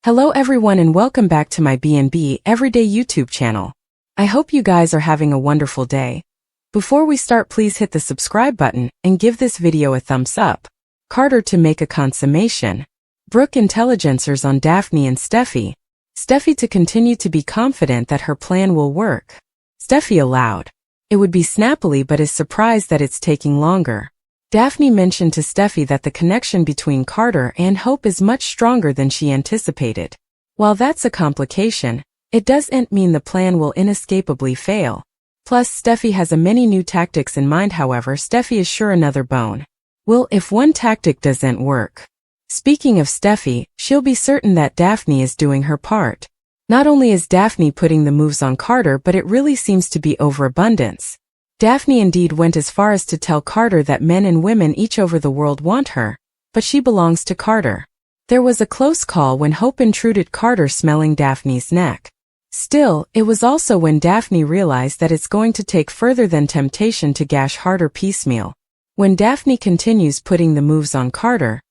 Hello everyone and welcome back to my B&B Everyday YouTube channel. I hope you guys are having a wonderful day. Before we start, please hit the subscribe button and give this video a thumbs up. Carter to make a consummation. Brooke intelligencers on Daphne and Steffy. Steffy to continue to be confident that her plan will work. Steffy aloud. It would be snappily but is surprised that it's taking longer. Daphne mentioned to Steffy that the connection between Carter and Hope is much stronger than she anticipated. While that's a complication, it doesn't mean the plan will inescapably fail. Plus, Steffy has many new tactics in mind. However, Steffy is sure another bone will if one tactic doesn't work. Speaking of Steffy, she'll be certain that Daphne is doing her part. Not only is Daphne putting the moves on Carter, but it really seems to be overabundance. Daphne indeed went as far as to tell Carter that men and women each over the world want her, but she belongs to Carter. There was a close call when Hope intruded Carter smelling Daphne's neck. Still, it was also when Daphne realized that it's going to take further than temptation to gash harder piecemeal. When Daphne continues putting the moves on Carter,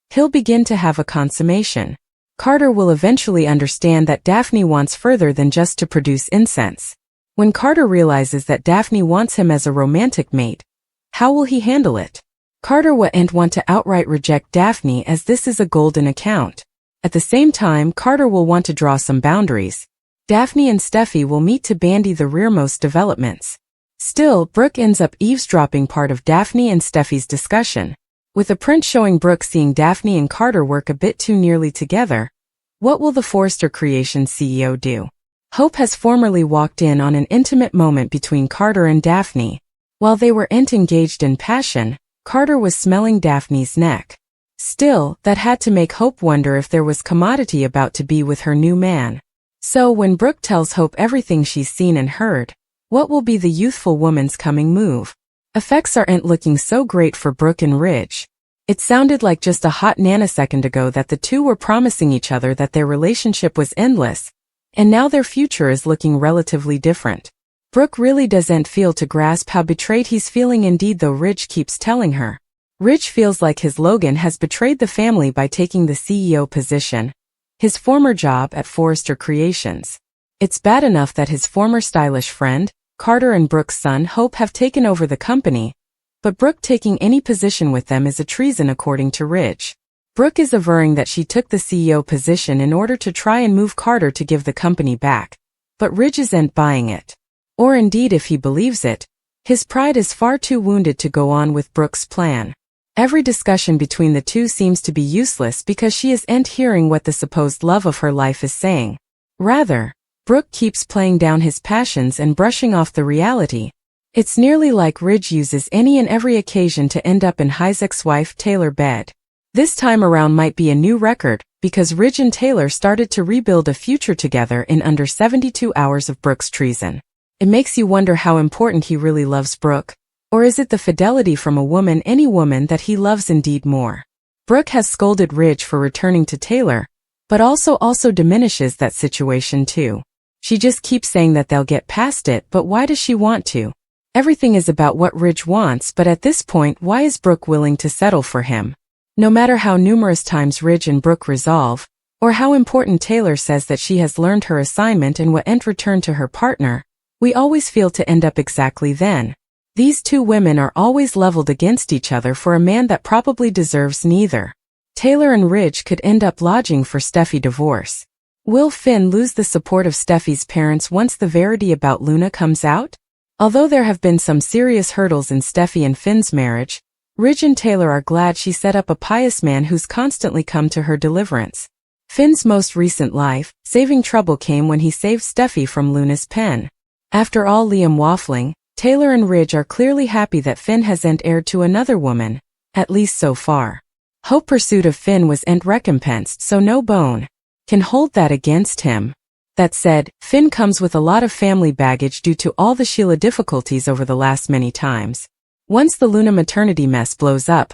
he'll begin to have a consummation. Carter will eventually understand that Daphne wants further than just to produce incense. When Carter realizes that Daphne wants him as a romantic mate, how will he handle it? Carter wouldn't want to outright reject Daphne, as this is a golden account. At the same time, Carter will want to draw some boundaries. Daphne and Steffy will meet to bandy the rearmost developments. Still, Brooke ends up eavesdropping part of Daphne and Steffy's discussion. With a print showing Brooke seeing Daphne and Carter work a bit too nearly together, what will the Forrester Creations CEO do? Hope has formerly walked in on an intimate moment between Carter and Daphne. While they weren't engaged in passion, Carter was smelling Daphne's neck. Still, that had to make Hope wonder if there was commodity about to be with her new man. So when Brooke tells Hope everything she's seen and heard, what will be the youthful woman's coming move? Effects aren't looking so great for Brooke and Ridge. It sounded like just a hot nanosecond ago that the two were promising each other that their relationship was endless, and now their future is looking relatively different. Brooke really doesn't feel to grasp how betrayed he's feeling indeed, though Ridge keeps telling her. Ridge feels like his Logan has betrayed the family by taking the CEO position, his former job at Forrester Creations. It's bad enough that his former stylish friend, Carter, and Brooke's son Hope have taken over the company, but Brooke taking any position with them is a treason according to Ridge. Brooke is averring that she took the CEO position in order to try and move Carter to give the company back, but Ridge isn't buying it. Or indeed, if he believes it, his pride is far too wounded to go on with Brooke's plan. Every discussion between the two seems to be useless because she isn't hearing what the supposed love of her life is saying. Rather, Brooke keeps playing down his passions and brushing off the reality. It's nearly like Ridge uses any and every occasion to end up in his ex-wife Taylor's bed. This time around might be a new record, because Ridge and Taylor started to rebuild a future together in under 72 hours of Brooke's treason. It makes you wonder how important he really loves Brooke, or is it the fidelity from a woman, any woman, that he loves indeed more? Brooke has scolded Ridge for returning to Taylor, but also diminishes that situation too. She just keeps saying that they'll get past it, but why does she want to? Everything is about what Ridge wants, but at this point, why is Brooke willing to settle for him? No matter how numerous times Ridge and Brooke resolve, or how important Taylor says that she has learned her assignment and won't return to her partner, we always feel to end up exactly then. These two women are always leveled against each other for a man that probably deserves neither. Taylor and Ridge could end up lodging for Steffy divorce. Will Finn lose the support of Steffy's parents once the verity about Luna comes out? Although there have been some serious hurdles in Steffy and Finn's marriage, Ridge and Taylor are glad she set up a pious man who's constantly come to her deliverance. Finn's most recent life-saving trouble came when he saved Steffy from Luna's pen. After all Liam waffling, Taylor and Ridge are clearly happy that Finn hasn't heired to another woman, at least so far. Hope's pursuit of Finn wasn't recompensed, so no bone can hold that against him. That said, Finn comes with a lot of family baggage due to all the Sheila difficulties over the last many times. Once the Luna maternity mess blows up,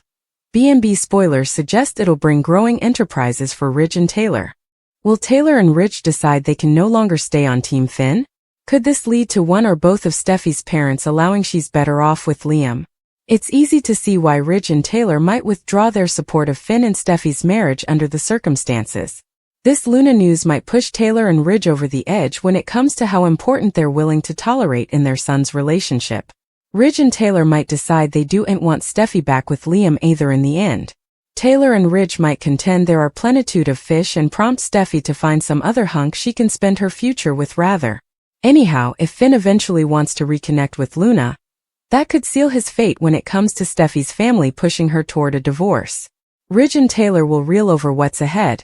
B&B spoilers suggest it'll bring growing enterprises for Ridge and Taylor. Will Taylor and Ridge decide they can no longer stay on Team Finn? Could this lead to one or both of Steffy's parents allowing she's better off with Liam? It's easy to see why Ridge and Taylor might withdraw their support of Finn and Steffy's marriage under the circumstances. This Luna news might push Taylor and Ridge over the edge when it comes to how important they're willing to tolerate in their son's relationship. Ridge and Taylor might decide they don't want Steffy back with Liam either in the end. Taylor and Ridge might contend there are plenitude of fish and prompt Steffy to find some other hunk she can spend her future with rather. Anyhow, if Finn eventually wants to reconnect with Luna, that could seal his fate when it comes to Steffy's family pushing her toward a divorce. Ridge and Taylor will reel over what's ahead,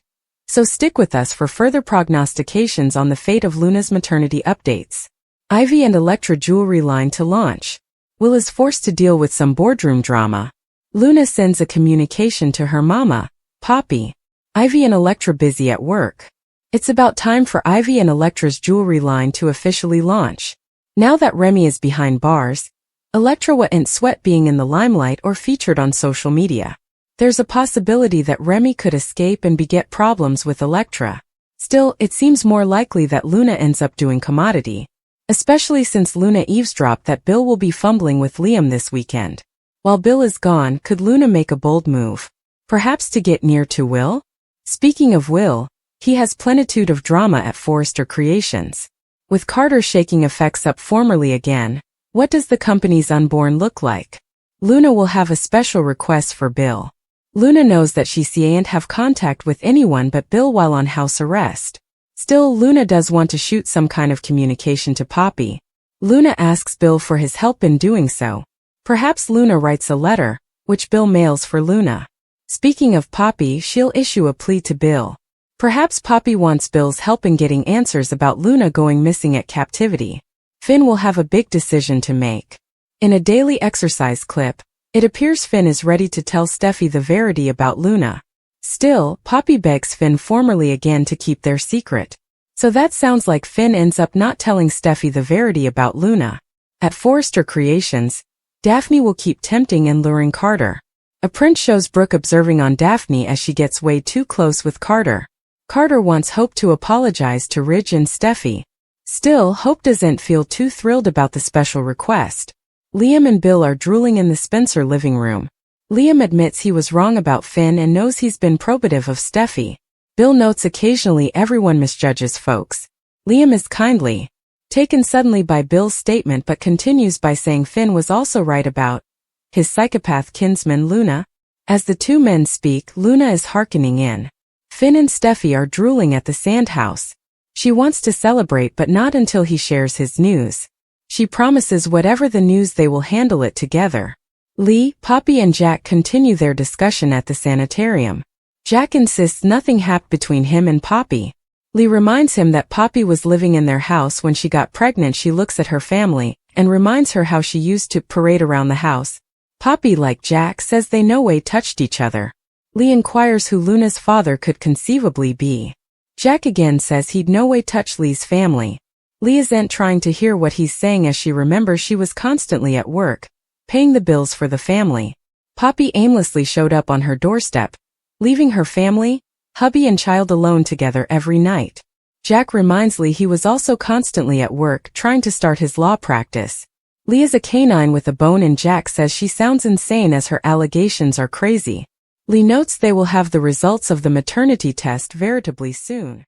so stick with us for further prognostications on the fate of Luna's maternity updates. Ivy and Elektra jewelry line to launch. Will is forced to deal with some boardroom drama. Luna sends a communication to her mama, Poppy. Ivy and Elektra busy at work. It's about time for Ivy and Elektra's jewelry line to officially launch. Now that Remy is behind bars, Elektra wouldn't sweat being in the limelight or featured on social media. There's a possibility that Remy could escape and beget problems with Elektra. Still, it seems more likely that Luna ends up doing commodity, especially since Luna eavesdropped that Bill will be fumbling with Liam this weekend. While Bill is gone, could Luna make a bold move? Perhaps to get near to Will? Speaking of Will, he has plenitude of drama at Forrester Creations. With Carter shaking effects up formerly again, what does the company's unborn look like? Luna will have a special request for Bill. Luna knows that she can't have contact with anyone but Bill while on house arrest. Still, Luna does want to shoot some kind of communication to Poppy. Luna asks Bill for his help in doing so. Perhaps Luna writes a letter, which Bill mails for Luna. Speaking of Poppy, she'll issue a plea to Bill. Perhaps Poppy wants Bill's help in getting answers about Luna going missing at captivity. Finn will have a big decision to make. In a daily exercise clip, it appears Finn is ready to tell Steffy the verity about Luna. Still, Poppy begs Finn formally again to keep their secret. So that sounds like Finn ends up not telling Steffy the verity about Luna. At Forrester Creations, Daphne will keep tempting and luring Carter. A print shows Brooke observing on Daphne as she gets way too close with Carter. Carter wants Hope to apologize to Ridge and Steffy. Still, Hope doesn't feel too thrilled about the special request. Liam and Bill are drooling in the Spencer living room. Liam admits he was wrong about Finn and knows he's been probative of Steffy. Bill notes occasionally everyone misjudges folks. Liam is kindly taken suddenly by Bill's statement but continues by saying Finn was also right about his psychopath kinsman Luna. As the two men speak, Luna is hearkening in. Finn and Steffy are drooling at the sand house. She wants to celebrate but not until he shares his news. She promises whatever the news they will handle it together. Lee, Poppy and Jack continue their discussion at the sanitarium. Jack insists nothing happened between him and Poppy. Lee reminds him that Poppy was living in their house when she got pregnant. She looks at her family and reminds her how she used to parade around the house. Poppy, like Jack, says they no way touched each other. Lee inquires who Luna's father could conceivably be. Jack again says he'd no way touch Lee's family. Lee isn't trying to hear what he's saying as she remembers she was constantly at work, paying the bills for the family. Poppy aimlessly showed up on her doorstep, leaving her family, hubby and child alone together every night. Jack reminds Lee he was also constantly at work trying to start his law practice. Lee is a canine with a bone and Jack says she sounds insane as her allegations are crazy. Lee notes they will have the results of the maternity test veritably soon.